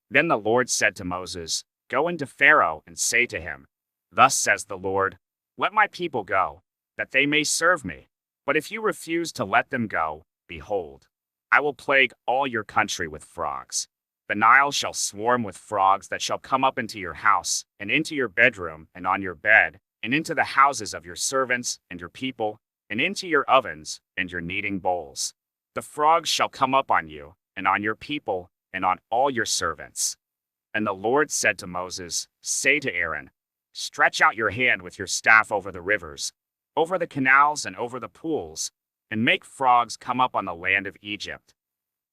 Then the Lord said to Moses, "Go into Pharaoh and say to him, 'Thus says the Lord, let my people go, that they may serve me. But if you refuse to let them go, behold, I will plague all your country with frogs. The Nile shall swarm with frogs that shall come up into your house, and into your bedroom, and on your bed, and into the houses of your servants and your people, and into your ovens and your kneading bowls. The frogs shall come up on you, and on your people, and on all your servants.'" And the Lord said to Moses, "Say to Aaron, stretch out your hand with your staff over the rivers, over the canals and over the pools, and make frogs come up on the land of Egypt."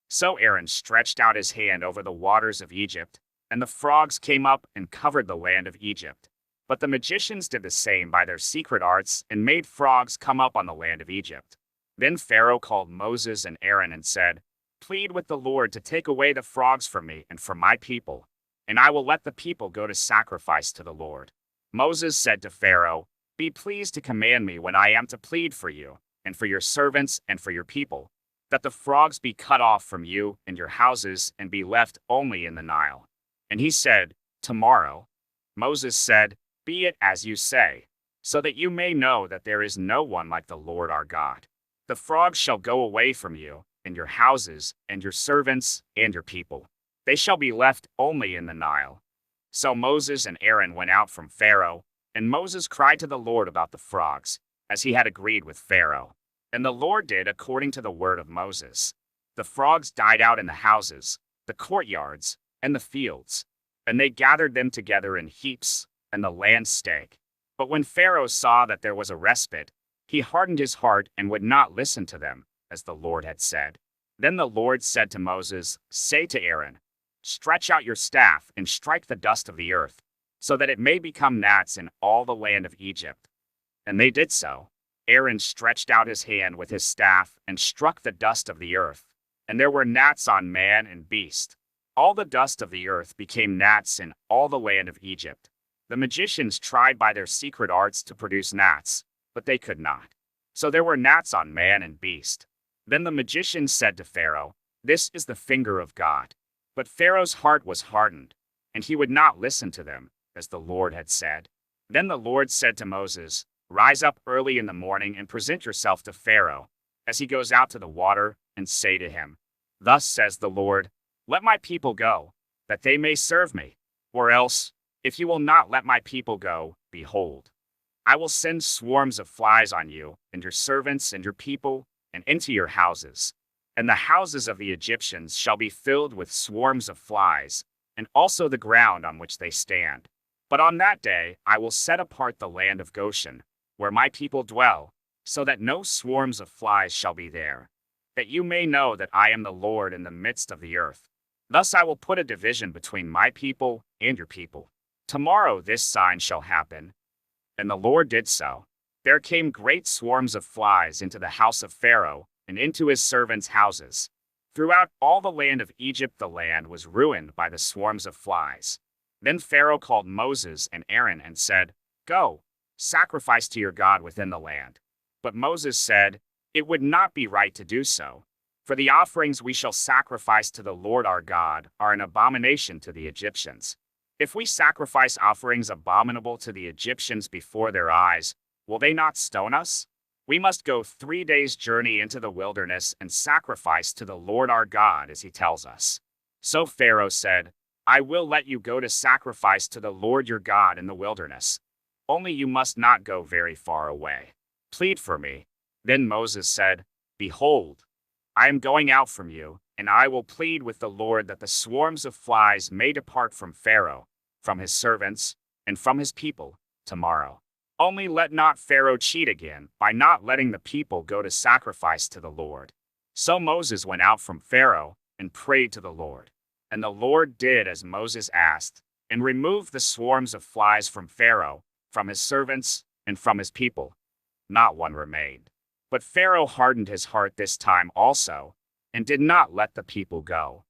So Aaron stretched out his hand over the waters of Egypt, and the frogs came up and covered the land of Egypt. But the magicians did the same by their secret arts and made frogs come up on the land of Egypt. Then Pharaoh called Moses and Aaron and said, "Plead with the Lord to take away the frogs from me and from my people, and I will let the people go to sacrifice to the Lord." Moses said to Pharaoh, "Be pleased to command me when I am to plead for you, and for your servants and for your people, that the frogs be cut off from you and your houses and be left only in the Nile." And he said, "Tomorrow." Moses said, "Be it as you say, so that you may know that there is no one like the Lord our God. The frogs shall go away from you, and your houses, and your servants, and your people. They shall be left only in the Nile." So Moses and Aaron went out from Pharaoh, and Moses cried to the Lord about the frogs, as he had agreed with Pharaoh. And the Lord did according to the word of Moses. The frogs died out in the houses, the courtyards, and the fields, and they gathered them together in heaps, and the land stank. But when Pharaoh saw that there was a respite, he hardened his heart and would not listen to them, as the Lord had said. Then the Lord said to Moses, "Say to Aaron, stretch out your staff and strike the dust of the earth, so that it may become gnats in all the land of Egypt." And they did so. Aaron stretched out his hand with his staff and struck the dust of the earth, and there were gnats on man and beast. All the dust of the earth became gnats in all the land of Egypt. The magicians tried by their secret arts to produce gnats, but they could not. So there were gnats on man and beast. Then the magicians said to Pharaoh, "This is the finger of God." But Pharaoh's heart was hardened, and he would not listen to them, as the Lord had said. Then the Lord said to Moses, "Rise up early in the morning and present yourself to Pharaoh, as he goes out to the water, and say to him, 'Thus says the Lord, let my people go, that they may serve me. Or else, if you will not let my people go, behold, I will send swarms of flies on you, and your servants and your people, and into your houses. And the houses of the Egyptians shall be filled with swarms of flies, and also the ground on which they stand. But on that day I will set apart the land of Goshen, where my people dwell, so that no swarms of flies shall be there, that you may know that I am the Lord in the midst of the earth. Thus I will put a division between my people and your people. Tomorrow this sign shall happen." And the Lord did so. There came great swarms of flies into the house of Pharaoh, and into his servants' houses. Throughout all the land of Egypt the land was ruined by the swarms of flies. Then Pharaoh called Moses and Aaron and said, "Go, sacrifice to your God within the land." But Moses said, "It would not be right to do so, for the offerings we shall sacrifice to the Lord our God are an abomination to the Egyptians. If we sacrifice offerings abominable to the Egyptians before their eyes, will they not stone us? We must go 3 days' journey into the wilderness and sacrifice to the Lord our God as he tells us." So Pharaoh said, "I will let you go to sacrifice to the Lord your God in the wilderness. Only you must not go very far away. Plead for me." Then Moses said, "Behold, I am going out from you, and I will plead with the Lord that the swarms of flies may depart from Pharaoh, from his servants, and from his people, tomorrow. Only let not Pharaoh cheat again by not letting the people go to sacrifice to the Lord." So Moses went out from Pharaoh and prayed to the Lord. And the Lord did as Moses asked, and removed the swarms of flies from Pharaoh, from his servants, and from his people. Not one remained. But Pharaoh hardened his heart this time also, and did not let the people go.